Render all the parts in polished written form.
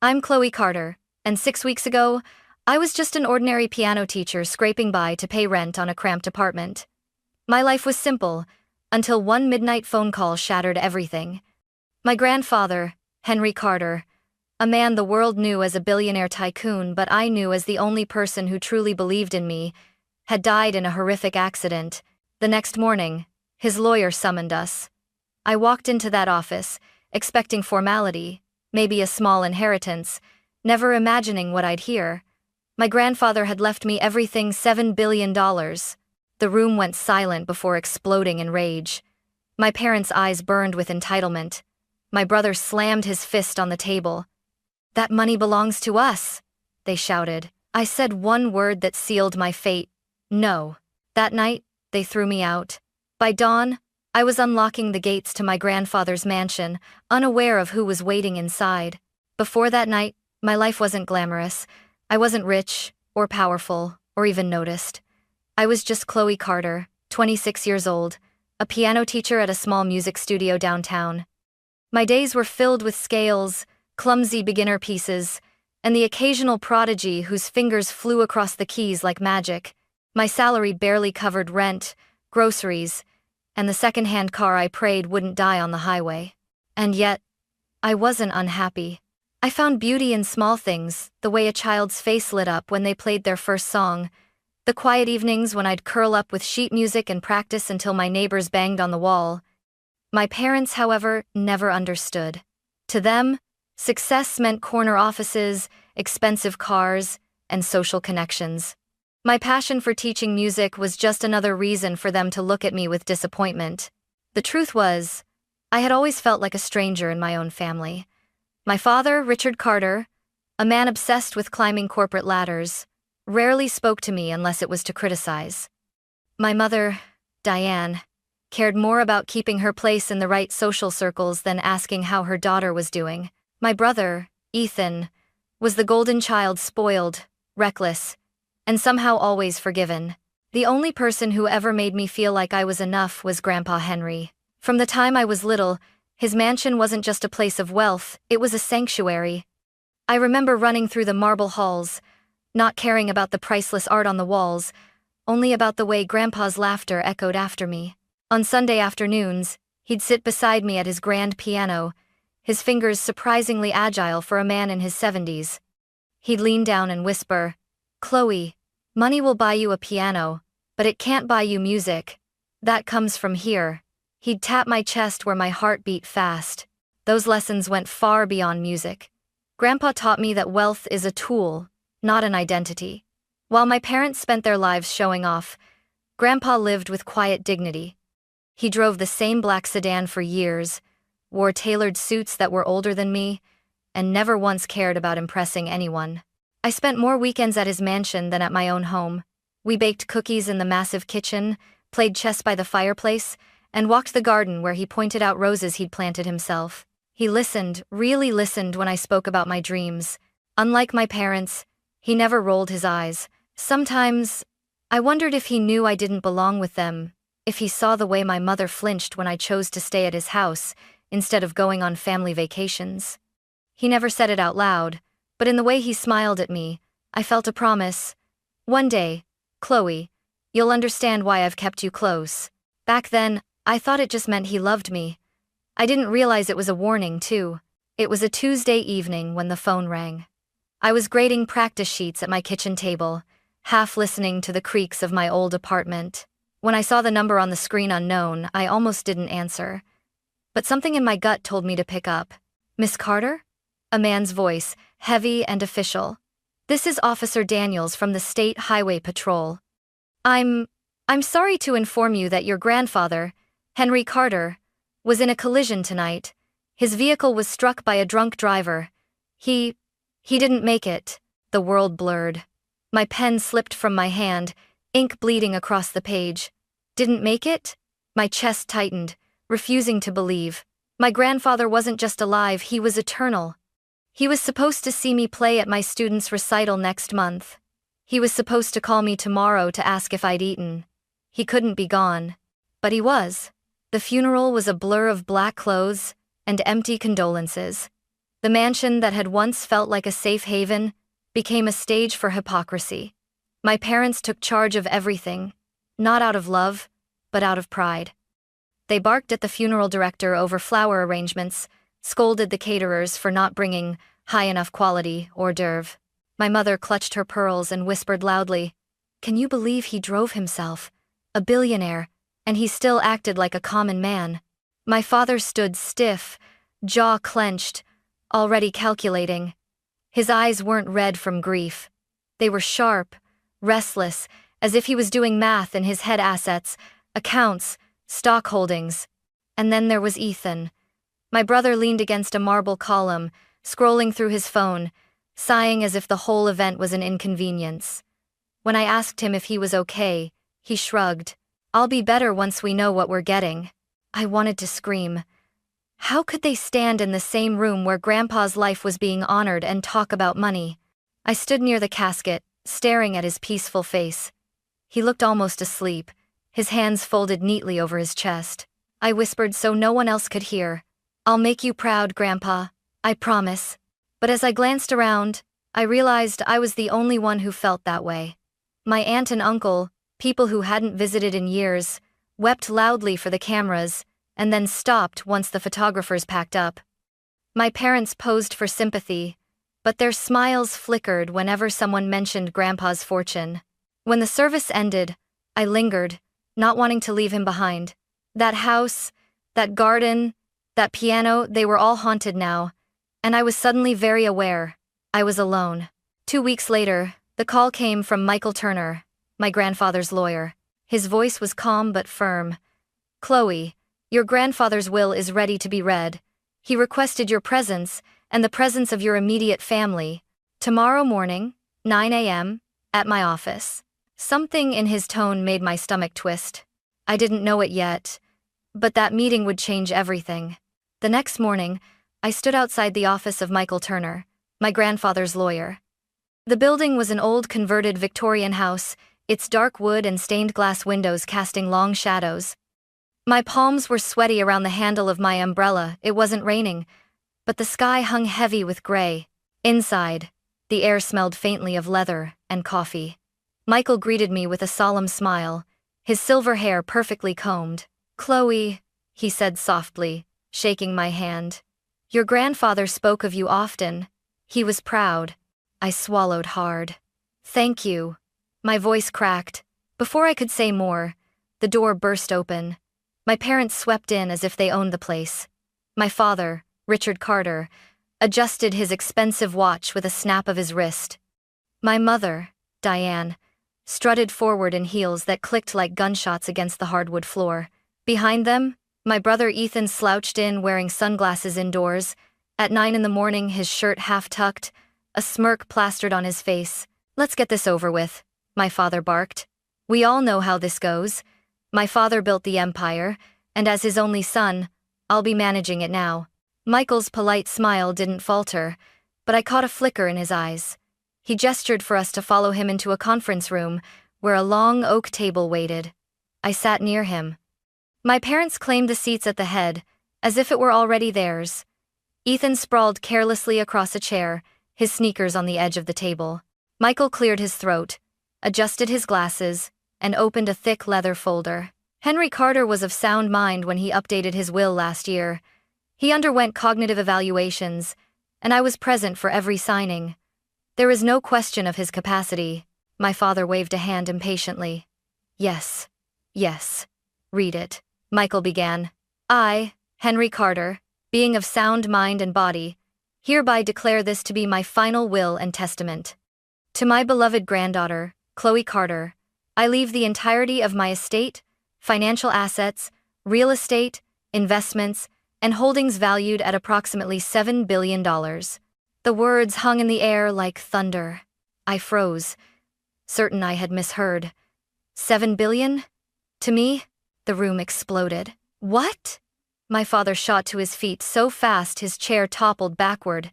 I'm Chloe Carter, and 6 weeks ago, I was just an ordinary piano teacher scraping by to pay rent on a cramped apartment. My life was simple, until one midnight phone call shattered everything. My grandfather, Henry Carter, a man the world knew as a billionaire tycoon but I knew as the only person who truly believed in me, had died in a horrific accident. The next morning, his lawyer summoned us. I walked into that office, expecting formality, maybe a small inheritance, never imagining what I'd hear. My grandfather had left me everything, $7 billion. The room went silent before exploding in rage. My parents' eyes burned with entitlement. My brother slammed his fist on the table. "That money belongs to us," they shouted. I said one word that sealed my fate: no. That night, they threw me out. By dawn, I was unlocking the gates to my grandfather's mansion, unaware of who was waiting inside. Before that night, my life wasn't glamorous. I wasn't rich, or powerful, or even noticed. I was just Chloe Carter, 26 years old, a piano teacher at a small music studio downtown. My days were filled with scales, clumsy beginner pieces, and the occasional prodigy whose fingers flew across the keys like magic. My salary barely covered rent, groceries, and the second-hand car I prayed wouldn't die on the highway. And yet, I wasn't unhappy. I found beauty in small things, the way a child's face lit up when they played their first song, the quiet evenings when I'd curl up with sheet music and practice until my neighbors banged on the wall. My parents, however, never understood. To them, success meant corner offices, expensive cars, and social connections. My passion for teaching music was just another reason for them to look at me with disappointment. The truth was, I had always felt like a stranger in my own family. My father, Richard Carter, a man obsessed with climbing corporate ladders, rarely spoke to me unless it was to criticize. My mother, Diane, cared more about keeping her place in the right social circles than asking how her daughter was doing. My brother, Ethan, was the golden child, spoiled, reckless, and somehow always forgiven. The only person who ever made me feel like I was enough was Grandpa Henry. From the time I was little, his mansion wasn't just a place of wealth, it was a sanctuary. I remember running through the marble halls, not caring about the priceless art on the walls, only about the way Grandpa's laughter echoed after me. On Sunday afternoons, he'd sit beside me at his grand piano, his fingers surprisingly agile for a man in his 70s. He'd lean down and whisper, "Chloe, money will buy you a piano, but it can't buy you music. That comes from here." He'd tap my chest where my heart beat fast. Those lessons went far beyond music. Grandpa taught me that wealth is a tool, not an identity. While my parents spent their lives showing off, Grandpa lived with quiet dignity. He drove the same black sedan for years, wore tailored suits that were older than me, and never once cared about impressing anyone. I spent more weekends at his mansion than at my own home. We baked cookies in the massive kitchen, played chess by the fireplace, and walked the garden where he pointed out roses he'd planted himself. He listened, really listened when I spoke about my dreams. Unlike my parents, he never rolled his eyes. Sometimes, I wondered if he knew I didn't belong with them, if he saw the way my mother flinched when I chose to stay at his house instead of going on family vacations. He never said it out loud, but in the way he smiled at me, I felt a promise. "One day, Chloe, you'll understand why I've kept you close." Back then, I thought it just meant he loved me. I didn't realize it was a warning, too. It was a Tuesday evening when the phone rang. I was grading practice sheets at my kitchen table, half listening to the creaks of my old apartment. When I saw the number on the screen unknown, I almost didn't answer. But something in my gut told me to pick up. "Miss Carter?" A man's voice, heavy and official. "This is Officer Daniels from the State Highway Patrol. I'm sorry to inform you that your grandfather, Henry Carter, was in a collision tonight. His vehicle was struck by a drunk driver. He didn't make it." The world blurred. My pen slipped from my hand, ink bleeding across the page. "Didn't make it?" My chest tightened, refusing to believe. My grandfather wasn't just alive, he was eternal. He was supposed to see me play at my students' recital next month. He was supposed to call me tomorrow to ask if I'd eaten. He couldn't be gone. But he was. The funeral was a blur of black clothes and empty condolences. The mansion that had once felt like a safe haven became a stage for hypocrisy. My parents took charge of everything, not out of love, but out of pride. They barked at the funeral director over flower arrangements, scolded the caterers for not bringing high enough quality hors d'oeuvre. My mother clutched her pearls and whispered loudly, "Can you believe he drove himself? A billionaire, and he still acted like a common man." My father stood stiff, jaw clenched, already calculating. His eyes weren't red from grief. They were sharp, restless, as if he was doing math in his head: assets, accounts, stock holdings. And then there was Ethan. My brother leaned against a marble column, scrolling through his phone, sighing as if the whole event was an inconvenience. When I asked him if he was okay, he shrugged. "I'll be better once we know what we're getting." I wanted to scream. How could they stand in the same room where Grandpa's life was being honored and talk about money? I stood near the casket, staring at his peaceful face. He looked almost asleep, his hands folded neatly over his chest. I whispered so no one else could hear, "I'll make you proud, Grandpa. I promise." But as I glanced around, I realized I was the only one who felt that way. My aunt and uncle, people who hadn't visited in years, wept loudly for the cameras, and then stopped once the photographers packed up. My parents posed for sympathy, but their smiles flickered whenever someone mentioned Grandpa's fortune. When the service ended, I lingered, not wanting to leave him behind. That house, that garden, that piano, they were all haunted now, and I was suddenly very aware I was alone. 2 weeks later, the call came from Michael Turner, my grandfather's lawyer. His voice was calm but firm. "Chloe, your grandfather's will is ready to be read. He requested your presence, and the presence of your immediate family, tomorrow morning, 9 a.m., at my office." Something in his tone made my stomach twist. I didn't know it yet, but that meeting would change everything. The next morning, I stood outside the office of Michael Turner, my grandfather's lawyer. The building was an old converted Victorian house, its dark wood and stained glass windows casting long shadows. My palms were sweaty around the handle of my umbrella. It wasn't raining, but the sky hung heavy with gray. Inside, the air smelled faintly of leather and coffee. Michael greeted me with a solemn smile, his silver hair perfectly combed. "Chloe," he said softly, shaking my hand. "Your grandfather spoke of you often. He was proud." I swallowed hard. "Thank you." My voice cracked. Before I could say more, the door burst open. My parents swept in as if they owned the place. My father, Richard Carter, adjusted his expensive watch with a snap of his wrist. My mother, Diane, strutted forward in heels that clicked like gunshots against the hardwood floor. Behind them, my brother Ethan slouched in wearing sunglasses indoors. At 9 in the morning, his shirt half tucked, a smirk plastered on his face. "Let's get this over with," my father barked. "We all know how this goes. My father built the empire, and as his only son, I'll be managing it now." Michael's polite smile didn't falter, but I caught a flicker in his eyes. He gestured for us to follow him into a conference room, where a long oak table waited. I sat near him. My parents claimed the seats at the head, as if it were already theirs. Ethan sprawled carelessly across a chair, his sneakers on the edge of the table. Michael cleared his throat, adjusted his glasses, and opened a thick leather folder. Henry Carter was of sound mind when he updated his will last year. He underwent cognitive evaluations, and I was present for every signing. There is no question of his capacity. My father waved a hand impatiently. Yes. Read it," Michael began. "I, Henry Carter, being of sound mind and body, hereby declare this to be my final will and testament. To my beloved granddaughter, Chloe Carter, I leave the entirety of my estate, financial assets, real estate, investments, and holdings valued at approximately $7 billion. The words hung in the air like thunder. I froze, certain I had misheard. 7 billion? To me, the room exploded. What? My father shot to his feet so fast his chair toppled backward.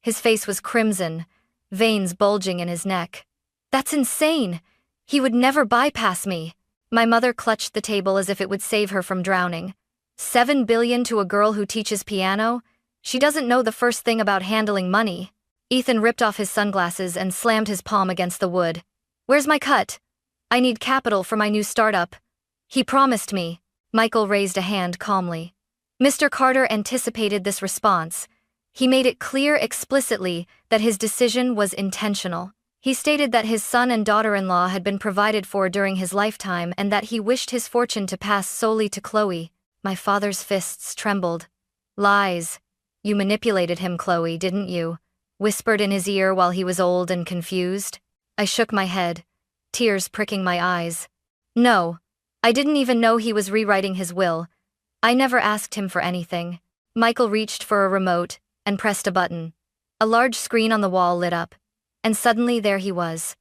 His face was crimson, veins bulging in his neck. That's insane! He would never bypass me. My mother clutched the table as if it would save her from drowning. 7 billion to a girl who teaches piano? She doesn't know the first thing about handling money. Ethan ripped off his sunglasses and slammed his palm against the wood. Where's my cut? I need capital for my new startup. He promised me. Michael raised a hand calmly. Mr. Carter anticipated this response. He made it clear explicitly that his decision was intentional. He stated that his son and daughter-in-law had been provided for during his lifetime and that he wished his fortune to pass solely to Chloe. My father's fists trembled. Lies. You manipulated him, Chloe, didn't you? Whispered in his ear while he was old and confused. I shook my head, tears pricking my eyes. No, I didn't even know he was rewriting his will. I never asked him for anything. Michael reached for a remote and pressed a button. A large screen on the wall lit up. And suddenly there he was.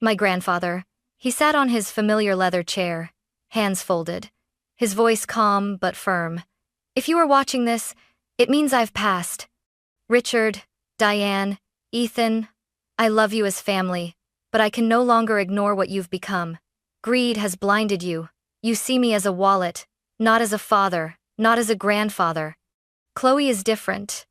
My grandfather. He sat on his familiar leather chair, hands folded. His voice calm but firm. If you are watching this, it means I've passed. Richard, Diane, Ethan, I love you as family, but I can no longer ignore what you've become. Greed has blinded you. You see me as a wallet, not as a father, not as a grandfather. Chloe is different.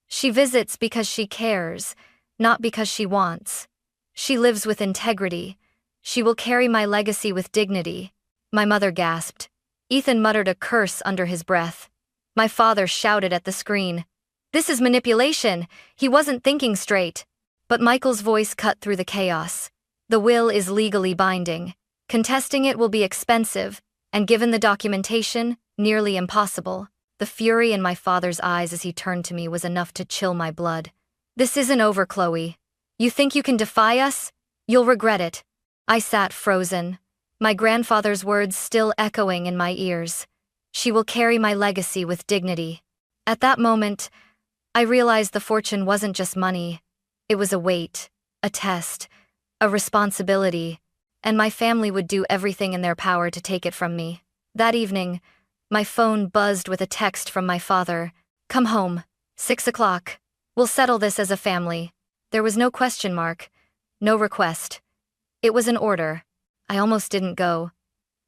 She visits because she cares, not because she wants. She lives with integrity. She will carry my legacy with dignity. My mother gasped. Ethan muttered a curse under his breath. My father shouted at the screen. This is manipulation. He wasn't thinking straight. But Michael's voice cut through the chaos. The will is legally binding. Contesting it will be expensive, and given the documentation, nearly impossible. The fury in my father's eyes as he turned to me was enough to chill my blood. This isn't over, Chloe. You think you can defy us? You'll regret it. I sat frozen, my grandfather's words still echoing in my ears. She will carry my legacy with dignity. At that moment, I realized the fortune wasn't just money. It was a weight, a test, a responsibility, and my family would do everything in their power to take it from me. That evening, my phone buzzed with a text from my father. Come home, 6 o'clock. We'll settle this as a family. There was no question mark, no request. It was an order. I almost didn't go.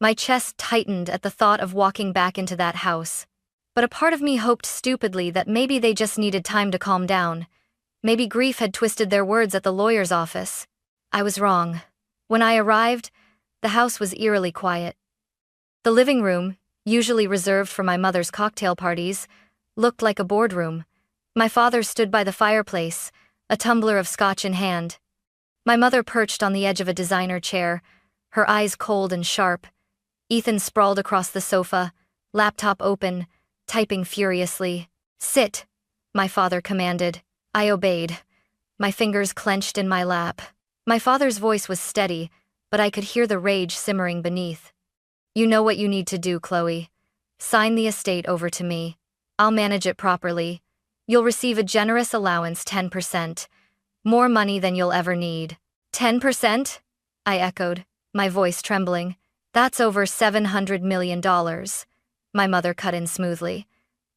My chest tightened at the thought of walking back into that house. But a part of me hoped stupidly that maybe they just needed time to calm down. Maybe grief had twisted their words at the lawyer's office. I was wrong. When I arrived, the house was eerily quiet. The living room, usually reserved for my mother's cocktail parties, looked like a boardroom. My father stood by the fireplace, a tumbler of scotch in hand. My mother perched on the edge of a designer chair, her eyes cold and sharp. Ethan sprawled across the sofa, laptop open, typing furiously. Sit, my father commanded. I obeyed, my fingers clenched in my lap. My father's voice was steady, but I could hear the rage simmering beneath. You know what you need to do, Chloe. Sign the estate over to me. I'll manage it properly. You'll receive a generous allowance, 10%. More money than you'll ever need. 10%? I echoed, my voice trembling. That's over $700 million. My mother cut in smoothly.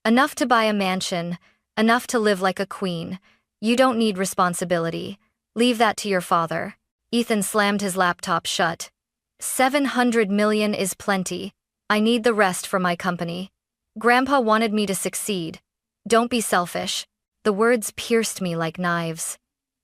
Enough to buy a mansion, enough to live like a queen. You don't need responsibility. Leave that to your father. Ethan slammed his laptop shut. 700 million is plenty. I need the rest for my company. Grandpa wanted me to succeed. Don't be selfish. The words pierced me like knives.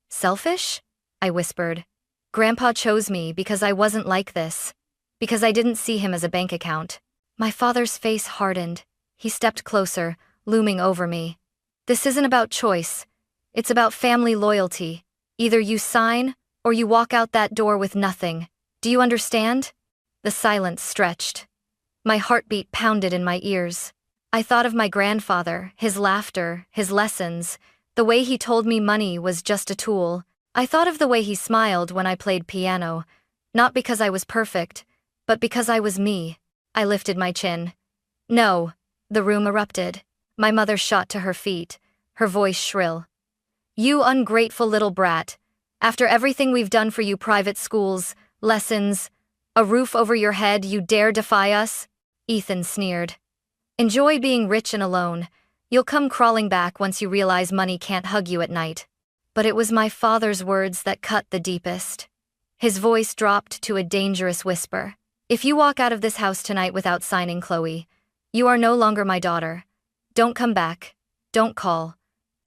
Selfish? I whispered. Grandpa chose me because I wasn't like this. Because I didn't see him as a bank account. My father's face hardened. He stepped closer, looming over me. This isn't about choice. It's about family loyalty. Either you sign, or you walk out that door with nothing. Do you understand? The silence stretched. My heartbeat pounded in my ears. I thought of my grandfather, his laughter, his lessons, the way he told me money was just a tool. I thought of the way he smiled when I played piano, not because I was perfect, but because I was me. I lifted my chin. No, the room erupted. My mother shot to her feet, her voice shrill. You ungrateful little brat. After everything we've done for you, private schools, lessons, a roof over your head, you dare defy us? Ethan sneered. Enjoy being rich and alone. You'll come crawling back once you realize money can't hug you at night. But it was my father's words that cut the deepest. His voice dropped to a dangerous whisper. If you walk out of this house tonight without signing, Chloe, you are no longer my daughter. Don't come back. Don't call.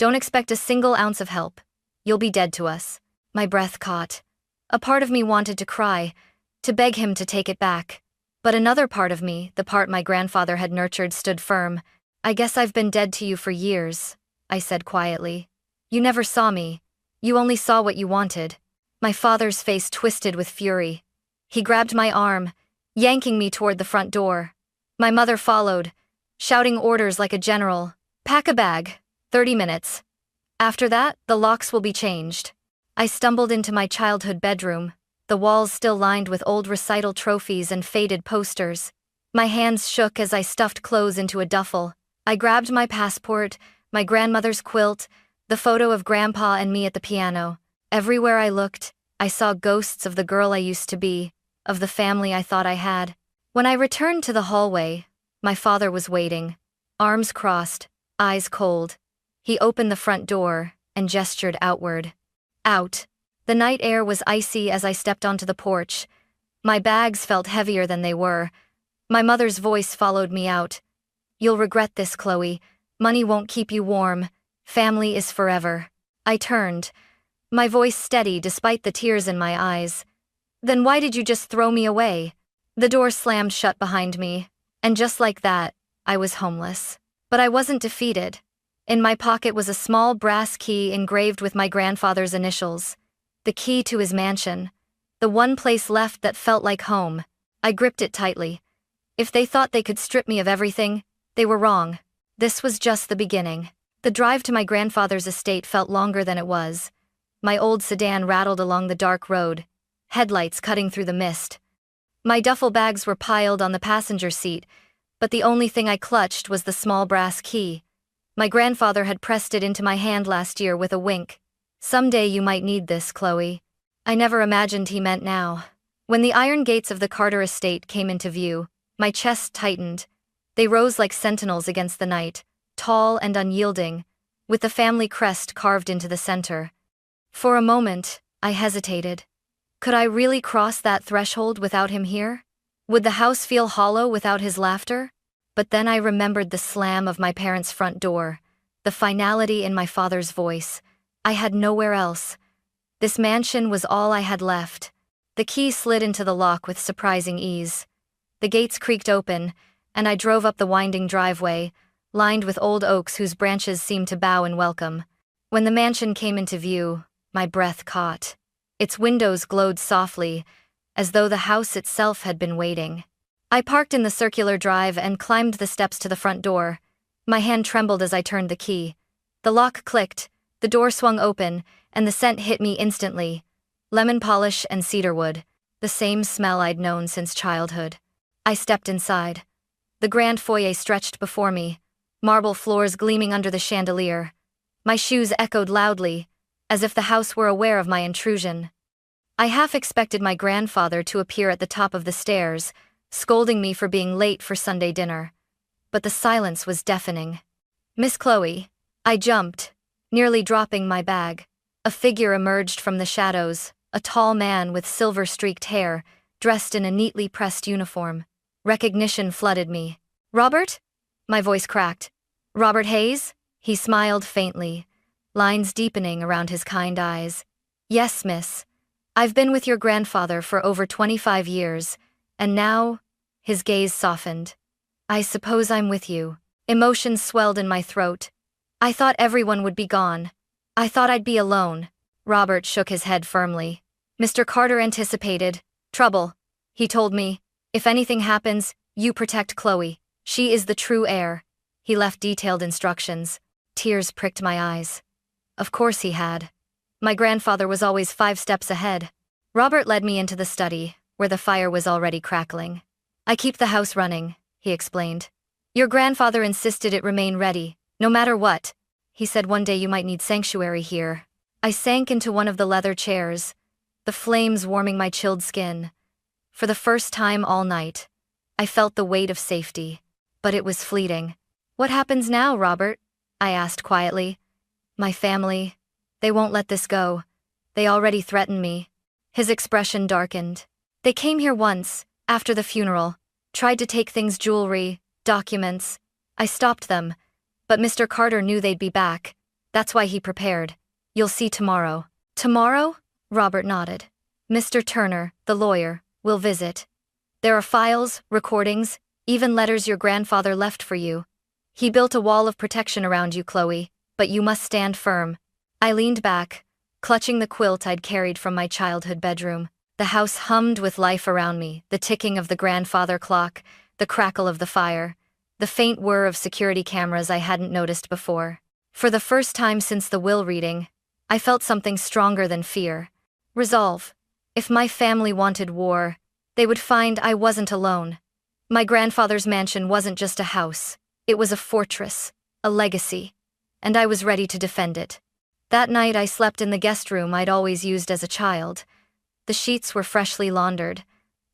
Don't expect a single ounce of help. You'll be dead to us." My breath caught. A part of me wanted to cry, to beg him to take it back. But another part of me, the part my grandfather had nurtured, stood firm. "I guess I've been dead to you for years," I said quietly. "You never saw me. You only saw what you wanted." My father's face twisted with fury. He grabbed my arm, yanking me toward the front door. My mother followed, shouting orders like a general. "Pack a bag. 30 minutes. After that, the locks will be changed." I stumbled into my childhood bedroom, the walls still lined with old recital trophies and faded posters. My hands shook as I stuffed clothes into a duffel. I grabbed my passport, my grandmother's quilt, the photo of Grandpa and me at the piano. Everywhere I looked, I saw ghosts of the girl I used to be, of the family I thought I had. When I returned to the hallway, my father was waiting, arms crossed, eyes cold. He opened the front door and gestured outward. Out. The night air was icy as I stepped onto the porch. My bags felt heavier than they were. My mother's voice followed me out. "You'll regret this, Chloe. Money won't keep you warm. Family is forever." I turned, my voice steady despite the tears in my eyes. "Then why did you just throw me away?" The door slammed shut behind me, and just like that, I was homeless. But I wasn't defeated. In my pocket was a small brass key engraved with my grandfather's initials. The key to his mansion. The one place left that felt like home. I gripped it tightly. If they thought they could strip me of everything, they were wrong. This was just the beginning. The drive to my grandfather's estate felt longer than it was. My old sedan rattled along the dark road, headlights cutting through the mist. My duffel bags were piled on the passenger seat, but the only thing I clutched was the small brass key. My grandfather had pressed it into my hand last year with a wink. "Someday you might need this, Chloe." I never imagined he meant now. When the iron gates of the Carter estate came into view, my chest tightened. They rose like sentinels against the night, tall and unyielding, with the family crest carved into the center. For a moment, I hesitated. Could I really cross that threshold without him here? Would the house feel hollow without his laughter? But then I remembered the slam of my parents' front door, the finality in my father's voice. I had nowhere else. This mansion was all I had left. The key slid into the lock with surprising ease. The gates creaked open, and I drove up the winding driveway, lined with old oaks whose branches seemed to bow in welcome. When the mansion came into view, my breath caught. Its windows glowed softly, as though the house itself had been waiting. I parked in the circular drive and climbed the steps to the front door. My hand trembled as I turned the key. The lock clicked, the door swung open, and the scent hit me instantly. Lemon polish and cedarwood, the same smell I'd known since childhood. I stepped inside. The grand foyer stretched before me, marble floors gleaming under the chandelier. My shoes echoed loudly, as if the house were aware of my intrusion. I half expected my grandfather to appear at the top of the stairs, scolding me for being late for Sunday dinner. But the silence was deafening. "Miss Chloe." I jumped, nearly dropping my bag. A figure emerged from the shadows, a tall man with silver-streaked hair, dressed in a neatly pressed uniform. Recognition flooded me. "Robert?" My voice cracked. "Robert Hayes?" He smiled faintly, lines deepening around his kind eyes. "Yes, miss. I've been with your grandfather for over 25 years, and now..." His gaze softened. "I suppose I'm with you." Emotions swelled in my throat. I thought everyone would be gone. I thought I'd be alone. Robert shook his head firmly. "Mr. Carter anticipated trouble. He told me, if anything happens, you protect Chloe. She is the true heir." He left detailed instructions. Tears pricked my eyes. Of course he had. My grandfather was always 5 steps ahead. Robert led me into the study, where the fire was already crackling. "I keep the house running," he explained. "Your grandfather insisted it remain ready, no matter what. He said one day you might need sanctuary here." I sank into one of the leather chairs, the flames warming my chilled skin. For the first time all night, I felt the weight of safety, but it was fleeting. "What happens now, Robert?" I asked quietly. "My family, they won't let this go. They already threaten me." His expression darkened. "They came here once, after the funeral, tried to take things, jewelry, documents. I stopped them, but Mr. Carter knew they'd be back. That's why he prepared. You'll see tomorrow. Tomorrow? Robert nodded. Mr. Turner, the lawyer, will visit. There are files, recordings, even letters your grandfather left for you. He built a wall of protection around you, Chloe, but you must stand firm. I leaned back, clutching the quilt I'd carried from my childhood bedroom. The house hummed with life around me, the ticking of the grandfather clock, the crackle of the fire, the faint whir of security cameras I hadn't noticed before. For the first time since the will reading, I felt something stronger than fear. Resolve. If my family wanted war, they would find I wasn't alone. My grandfather's mansion wasn't just a house, it was a fortress, a legacy, and I was ready to defend it. That night I slept in the guest room I'd always used as a child. The sheets were freshly laundered.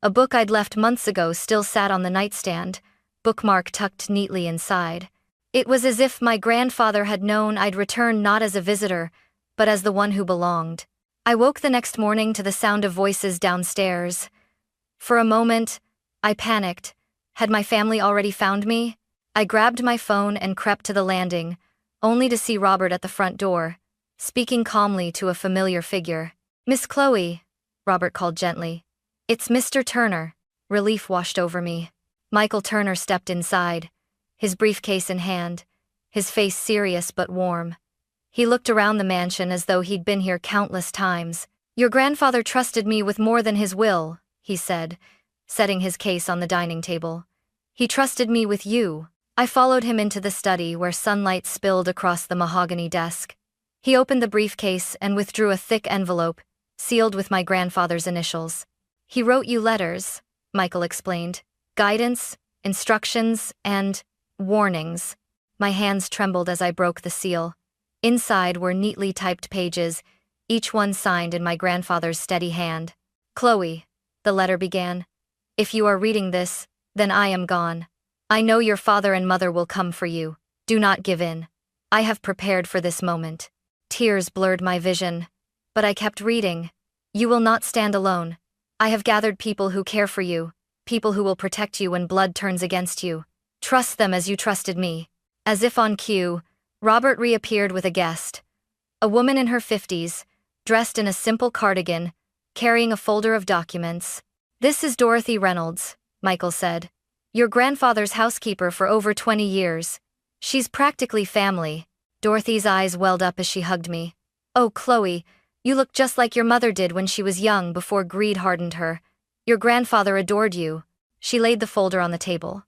A book I'd left months ago still sat on the nightstand, bookmark tucked neatly inside. It was as if my grandfather had known I'd return not as a visitor, but as the one who belonged. I woke the next morning to the sound of voices downstairs. For a moment, I panicked. Had my family already found me? I grabbed my phone and crept to the landing, only to see Robert at the front door, speaking calmly to a familiar figure. "Miss Chloe," Robert called gently. "It's Mr. Turner." Relief washed over me. Michael Turner stepped inside, his briefcase in hand, his face serious but warm. He looked around the mansion as though he'd been here countless times. "Your grandfather trusted me with more than his will," he said, setting his case on the dining table. "He trusted me with you." I followed him into the study where sunlight spilled across the mahogany desk. He opened the briefcase and withdrew a thick envelope, sealed with my grandfather's initials. "He wrote you letters," Michael explained. "Guidance, instructions, and warnings." My hands trembled as I broke the seal. Inside were neatly typed pages, each one signed in my grandfather's steady hand. "Chloe," the letter began, "if you are reading this, then I am gone. I know your father and mother will come for you. Do not give in. I have prepared for this moment." Tears blurred my vision, but I kept reading. "You will not stand alone. I have gathered people who care for you, people who will protect you when blood turns against you. Trust them as you trusted me." As if on cue, Robert reappeared with a guest. A woman in her 50s, dressed in a simple cardigan, carrying a folder of documents. "This is Dorothy Reynolds," Michael said. "Your grandfather's housekeeper for over 20 years. She's practically family." Dorothy's eyes welled up as she hugged me. "Oh, Chloe, you look just like your mother did when she was young before greed hardened her. Your grandfather adored you." She laid the folder on the table.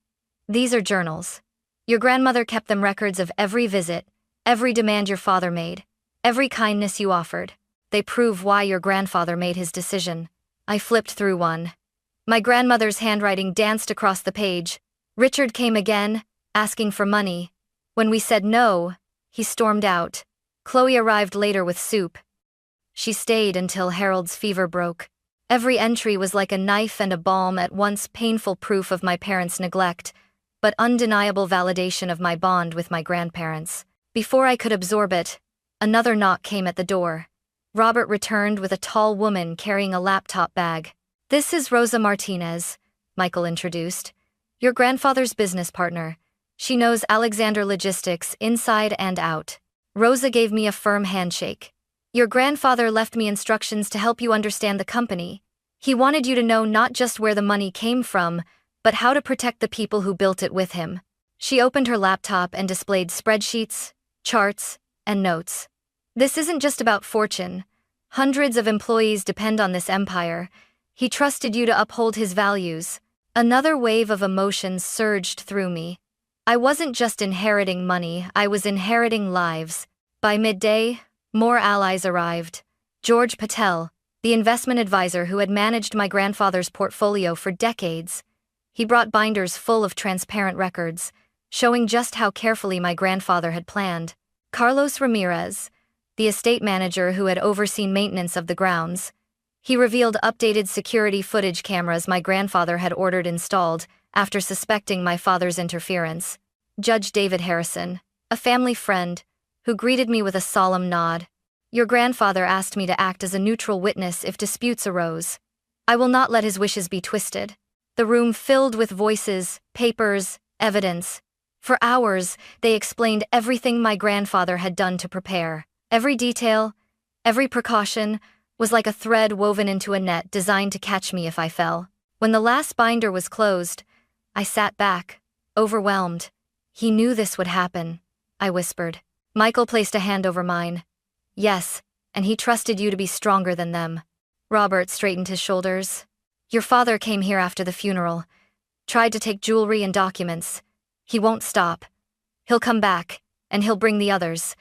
"These are journals. Your grandmother kept them, records of every visit, every demand your father made, every kindness you offered. They prove why your grandfather made his decision." I flipped through one. My grandmother's handwriting danced across the page. "Richard came again, asking for money. When we said no, he stormed out. Chloe arrived later with soup. She stayed until Harold's fever broke." Every entry was like a knife and a balm, at once painful proof of my parents' neglect, but undeniable validation of my bond with my grandparents. Before I could absorb it, another knock came at the door. Robert returned with a tall woman carrying a laptop bag. "This is Rosa Martinez," Michael introduced. "Your grandfather's business partner. She knows Alexander Logistics inside and out." Rosa gave me a firm handshake. "Your grandfather left me instructions to help you understand the company. He wanted you to know not just where the money came from, but how to protect the people who built it with him." She opened her laptop and displayed spreadsheets, charts, and notes. "This isn't just about fortune. Hundreds of employees depend on this empire. He trusted you to uphold his values." Another wave of emotions surged through me. I wasn't just inheriting money, I was inheriting lives. By midday, more allies arrived. George Patel, the investment advisor who had managed my grandfather's portfolio for decades. He brought binders full of transparent records, showing just how carefully my grandfather had planned. Carlos Ramirez, the estate manager who had overseen maintenance of the grounds. He revealed updated security footage cameras my grandfather had ordered installed after suspecting my father's interference. Judge David Harrison, a family friend, who greeted me with a solemn nod. "Your grandfather asked me to act as a neutral witness if disputes arose. I will not let his wishes be twisted." The room filled with voices, papers, evidence. For hours, they explained everything my grandfather had done to prepare. Every detail, every precaution, was like a thread woven into a net designed to catch me if I fell. When the last binder was closed, I sat back, overwhelmed. He knew this would happen, I whispered. Michael placed a hand over mine. Yes, and he trusted you to be stronger than them. Robert straightened his shoulders. Your father came here after the funeral, tried to take jewelry and documents. He won't stop. He'll come back, and he'll bring the others.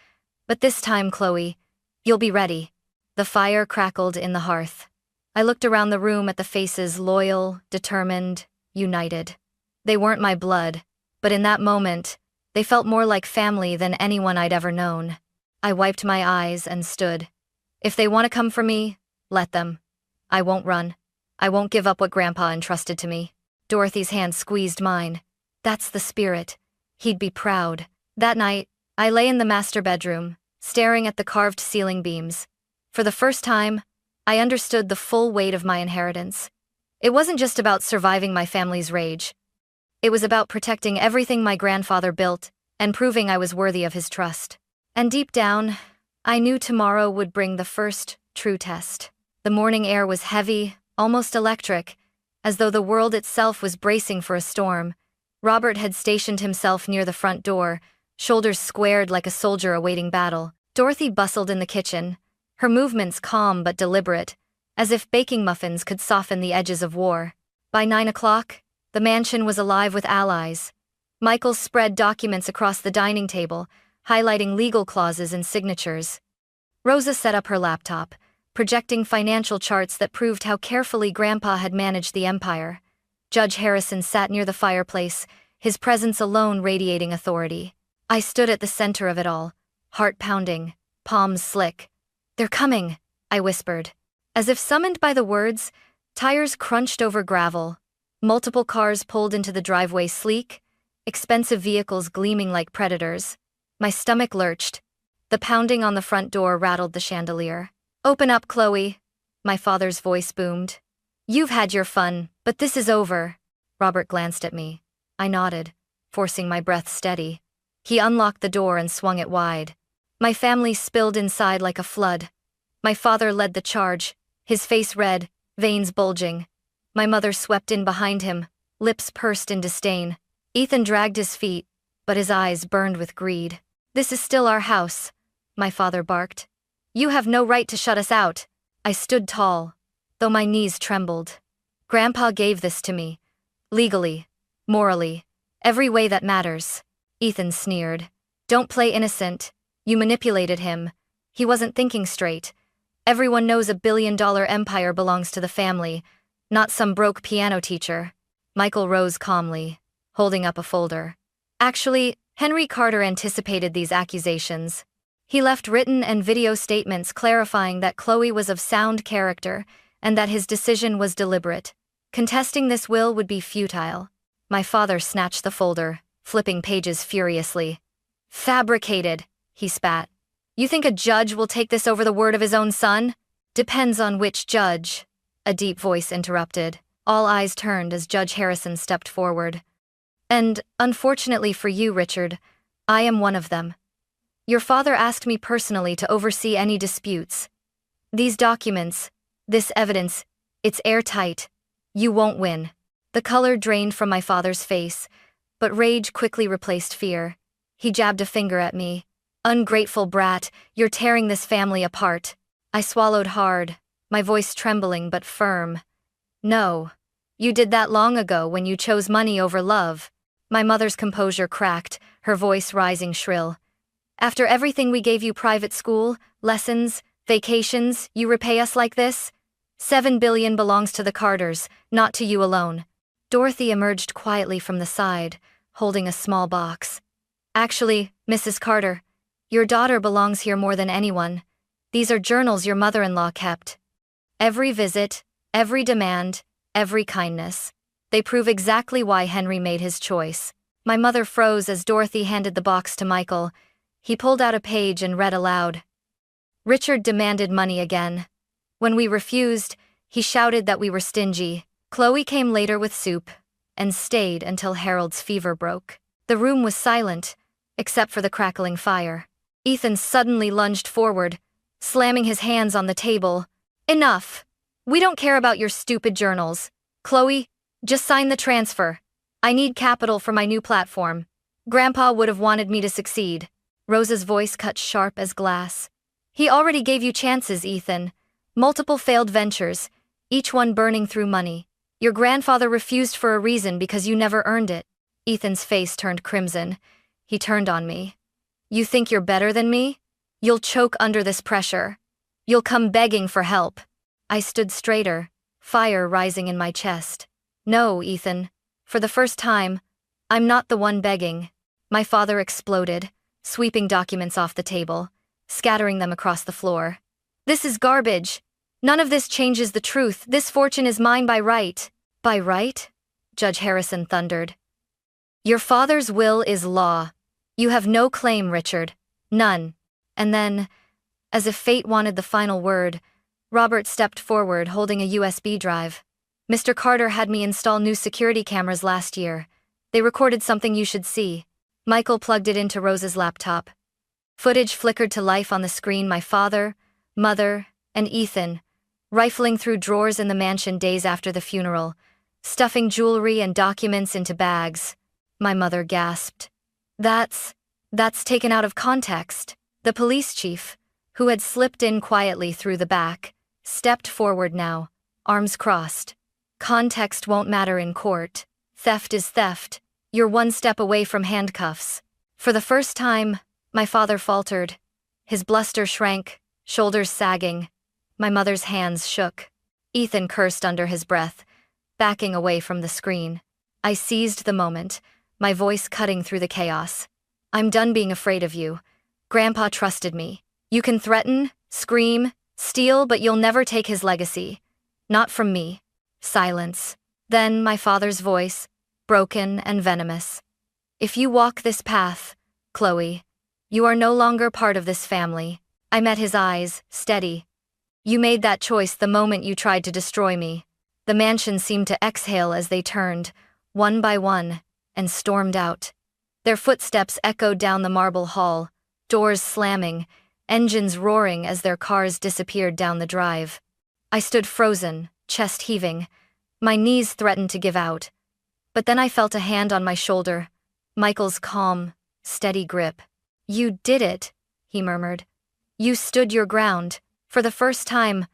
But this time, Chloe, you'll be ready. The fire crackled in the hearth. I looked around the room at the faces loyal, determined, united. They weren't my blood, but in that moment, they felt more like family than anyone I'd ever known. I wiped my eyes and stood. If they want to come for me, let them. I won't run. I won't give up what Grandpa entrusted to me. Dorothy's hand squeezed mine. That's the spirit. He'd be proud. That night, I lay in the master bedroom, staring at the carved ceiling beams. For the first time, I understood the full weight of my inheritance. It wasn't just about surviving my family's rage. It was about protecting everything my grandfather built and proving I was worthy of his trust. And deep down, I knew tomorrow would bring the first true test. The morning air was heavy, almost electric, as though the world itself was bracing for a storm. Robert had stationed himself near the front door, shoulders squared like a soldier awaiting battle. Dorothy bustled in the kitchen, her movements calm but deliberate, as if baking muffins could soften the edges of war. By 9 o'clock, the mansion was alive with allies. Michael spread documents across the dining table, highlighting legal clauses and signatures. Rosa set up her laptop, projecting financial charts that proved how carefully Grandpa had managed the empire. Judge Harrison sat near the fireplace, his presence alone radiating authority. I stood at the center of it all, heart pounding, palms slick. "They're coming," I whispered. As if summoned by the words, tires crunched over gravel. Multiple cars pulled into the driveway, sleek, expensive vehicles gleaming like predators. My stomach lurched. The pounding on the front door rattled the chandelier. "Open up, Chloe," my father's voice boomed. "You've had your fun, but this is over." Robert glanced at me. I nodded, forcing my breath steady. He unlocked the door and swung it wide. My family spilled inside like a flood. My father led the charge, his face red, veins bulging. My mother swept in behind him, lips pursed in disdain. Ethan dragged his feet, but his eyes burned with greed. "This is still our house," my father barked. "You have no right to shut us out." I stood tall, though my knees trembled. Grandpa gave this to me. Legally, morally, every way that matters. Ethan sneered. "Don't play innocent. You manipulated him. He wasn't thinking straight. Everyone knows $1 billion empire belongs to the family, not some broke piano teacher." Michael rose calmly, holding up a folder. Actually, Henry Carter anticipated these accusations. He left written and video statements clarifying that Chloe was of sound character and that his decision was deliberate. Contesting this will would be futile. My father snatched the folder, flipping pages furiously. "Fabricated," he spat. "You think a judge will take this over the word of his own son?" "Depends on which judge," a deep voice interrupted. All eyes turned as Judge Harrison stepped forward. "And, unfortunately for you, Richard, I am one of them. Your father asked me personally to oversee any disputes. These documents, this evidence, it's airtight. You won't win." The color drained from my father's face, but rage quickly replaced fear. He jabbed a finger at me. "Ungrateful brat, you're tearing this family apart." I swallowed hard, my voice trembling but firm. "No. You did that long ago when you chose money over love." My mother's composure cracked, her voice rising shrill. "After everything we gave you, private school, lessons, vacations, you repay us like this? $7 billion belongs to the Carters, not to you alone." Dorothy emerged quietly from the side, holding a small box. "Actually, Mrs. Carter, your daughter belongs here more than anyone. These are journals your mother-in-law kept. Every visit, every demand, every kindness. They prove exactly why Henry made his choice." My mother froze as Dorothy handed the box to Michael. He pulled out a page and read aloud. "Richard demanded money again. When we refused, he shouted that we were stingy. Chloe came later with soup, and stayed until Harold's fever broke. The room was silent, except for the crackling fire. Ethan suddenly lunged forward, slamming his hands on the table. Enough! We don't care about your stupid journals. Chloe, just sign the transfer. I need capital for my new platform. Grandpa would have wanted me to succeed. Rosa's voice cut sharp as glass. He already gave you chances, Ethan. Multiple failed ventures, each one burning through money. Your grandfather refused for a reason because you never earned it. Ethan's face turned crimson. He turned on me. You think you're better than me? You'll choke under this pressure. You'll come begging for help. I stood straighter, fire rising in my chest. No, Ethan. For the first time, I'm not the one begging. My father exploded, sweeping documents off the table, scattering them across the floor. This is garbage. None of this changes the truth. This fortune is mine by right. By right? Judge Harrison thundered. Your father's will is law. You have no claim, Richard. None. And then, as if fate wanted the final word, Robert stepped forward holding a USB drive. Mr. Carter had me install new security cameras last year. They recorded something you should see. Michael plugged it into Rosa's laptop. Footage flickered to life on the screen. My father, mother, and Ethan, rifling through drawers in the mansion days after the funeral, stuffing jewelry and documents into bags. My mother gasped. That's taken out of context. The police chief, who had slipped in quietly through the back, stepped forward now, arms crossed. Context won't matter in court. Theft is theft. You're one step away from handcuffs. For the first time, my father faltered. His bluster shrank, shoulders sagging. My mother's hands shook. Ethan cursed under his breath, backing away from the screen. I seized the moment, my voice cutting through the chaos. I'm done being afraid of you. Grandpa trusted me. You can threaten, scream, steal, but you'll never take his legacy. Not from me. Silence. Then my father's voice, broken and venomous. If you walk this path, Chloe, you are no longer part of this family. I met his eyes, steady. You made that choice the moment you tried to destroy me. The mansion seemed to exhale as they turned, one by one, and stormed out. Their footsteps echoed down the marble hall, doors slamming, engines roaring as their cars disappeared down the drive. I stood frozen, chest heaving. My knees threatened to give out. But then I felt a hand on my shoulder, Michael's calm, steady grip. You did it, he murmured. You stood your ground. For the first time,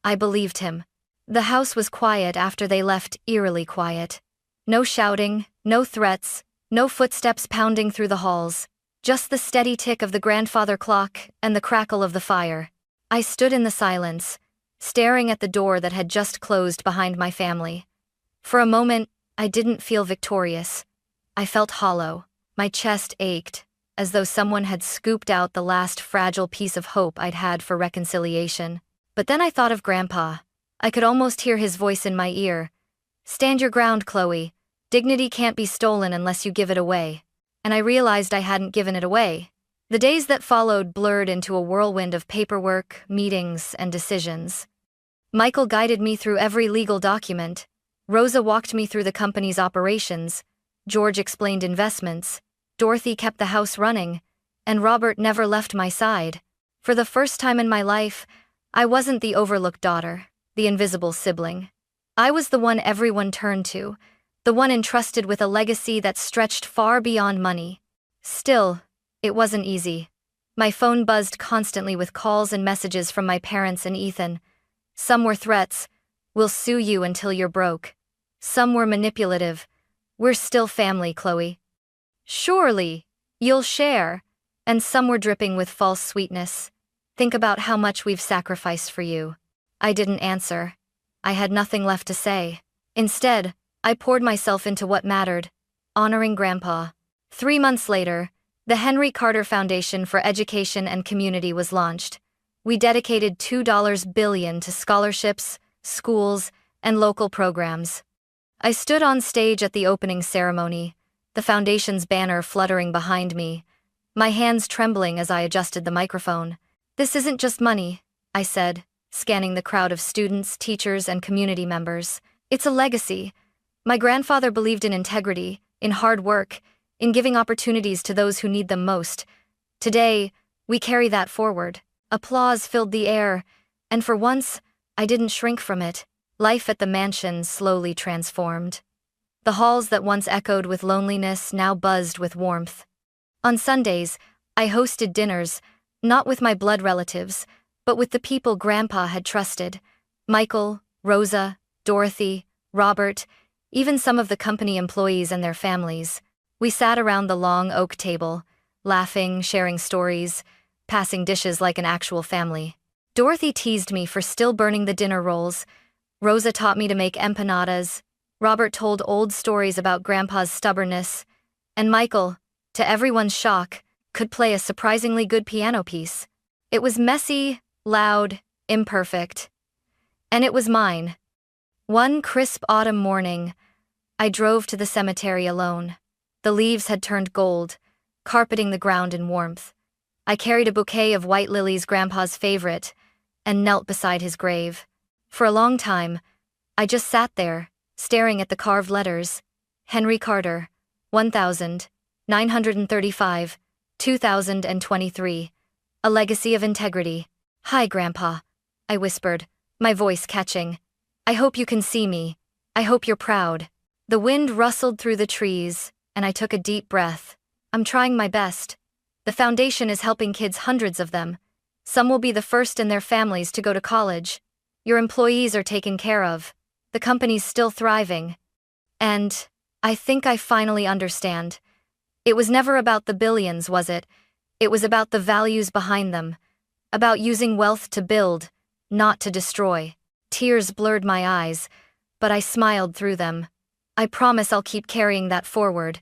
I believed him. The house was quiet after they left, eerily quiet. No shouting, no threats, no footsteps pounding through the halls. Just the steady tick of the grandfather clock and the crackle of the fire. I stood in the silence, staring at the door that had just closed behind my family. For a moment, I didn't feel victorious. I felt hollow. My chest ached, as though someone had scooped out the last fragile piece of hope I'd had for reconciliation. But then I thought of Grandpa. I could almost hear his voice in my ear. Stand your ground, Chloe. Dignity can't be stolen unless you give it away. And I realized I hadn't given it away. The days that followed blurred into a whirlwind of paperwork, meetings, and decisions. Michael guided me through every legal document. Rosa walked me through the company's operations. George explained investments. Dorothy kept the house running. And Robert never left my side. For the first time in my life, I wasn't the overlooked daughter, the invisible sibling. I was the one everyone turned to, the one entrusted with a legacy that stretched far beyond money. Still, it wasn't easy. My phone buzzed constantly with calls and messages from my parents and Ethan. Some were threats, "We'll sue you until you're broke." Some were manipulative, "We're still family, Chloe. Surely, you'll share." And some were dripping with false sweetness. "Think about how much we've sacrificed for you." I didn't answer. I had nothing left to say. Instead, I poured myself into what mattered, honoring Grandpa. 3 months later, the Henry Carter Foundation for Education and Community was launched. We dedicated $2 billion to scholarships, schools, and local programs. I stood on stage at the opening ceremony, the foundation's banner fluttering behind me, my hands trembling as I adjusted the microphone. "This isn't just money," I said, scanning the crowd of students, teachers, and community members. "It's a legacy. My grandfather believed in integrity, in hard work, in giving opportunities to those who need them most. Today, we carry that forward. Applause filled the air, and for once, I didn't shrink from it. Life at the mansion slowly transformed. The halls that once echoed with loneliness now buzzed with warmth. On Sundays, I hosted dinners, not with my blood relatives, but with the people Grandpa had trusted. Michael, Rosa, Dorothy, Robert, even some of the company employees and their families. We sat around the long oak table, laughing, sharing stories, passing dishes like an actual family. Dorothy teased me for still burning the dinner rolls. Rosa taught me to make empanadas. Robert told old stories about Grandpa's stubbornness. And Michael, to everyone's shock, could play a surprisingly good piano piece. It was messy, loud, imperfect. And it was mine. One crisp autumn morning, I drove to the cemetery alone. The leaves had turned gold, carpeting the ground in warmth. I carried a bouquet of white lilies, Grandpa's favorite, and knelt beside his grave. For a long time, I just sat there, staring at the carved letters. Henry Carter, 1935, 2023. A legacy of integrity. "Hi, Grandpa," I whispered, my voice catching. "I hope you can see me. I hope you're proud." The wind rustled through the trees, and I took a deep breath. "I'm trying my best. The foundation is helping kids, hundreds of them. Some will be the first in their families to go to college. Your employees are taken care of. The company's still thriving. And I think I finally understand. It was never about the billions, was it? It was about the values behind them. About using wealth to build, not to destroy." Tears blurred my eyes, but I smiled through them. "I promise I'll keep carrying that forward.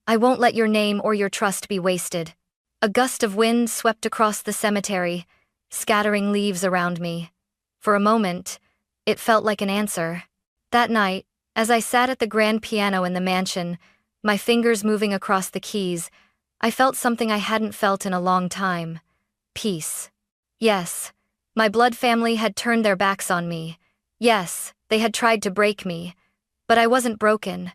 I won't let your name or your trust be wasted." A gust of wind swept across the cemetery, scattering leaves around me. For a moment, it felt like an answer. That night, as I sat at the grand piano in the mansion, my fingers moving across the keys, I felt something I hadn't felt in a long time. Peace. Yes, my blood family had turned their backs on me. Yes, they had tried to break me. But I wasn't broken.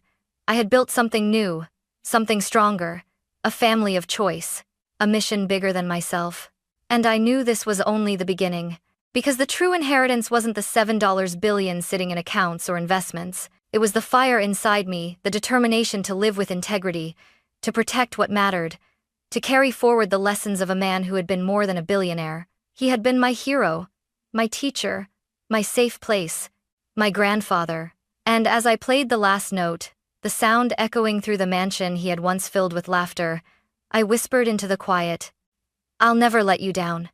I had built something new, something stronger, a family of choice, a mission bigger than myself. And I knew this was only the beginning. Because the true inheritance wasn't the $7 billion sitting in accounts or investments. It was the fire inside me, the determination to live with integrity, to protect what mattered, to carry forward the lessons of a man who had been more than a billionaire. He had been my hero, my teacher, my safe place, my grandfather. And as I played the last note, the sound echoing through the mansion he had once filled with laughter, I whispered into the quiet, "I'll never let you down."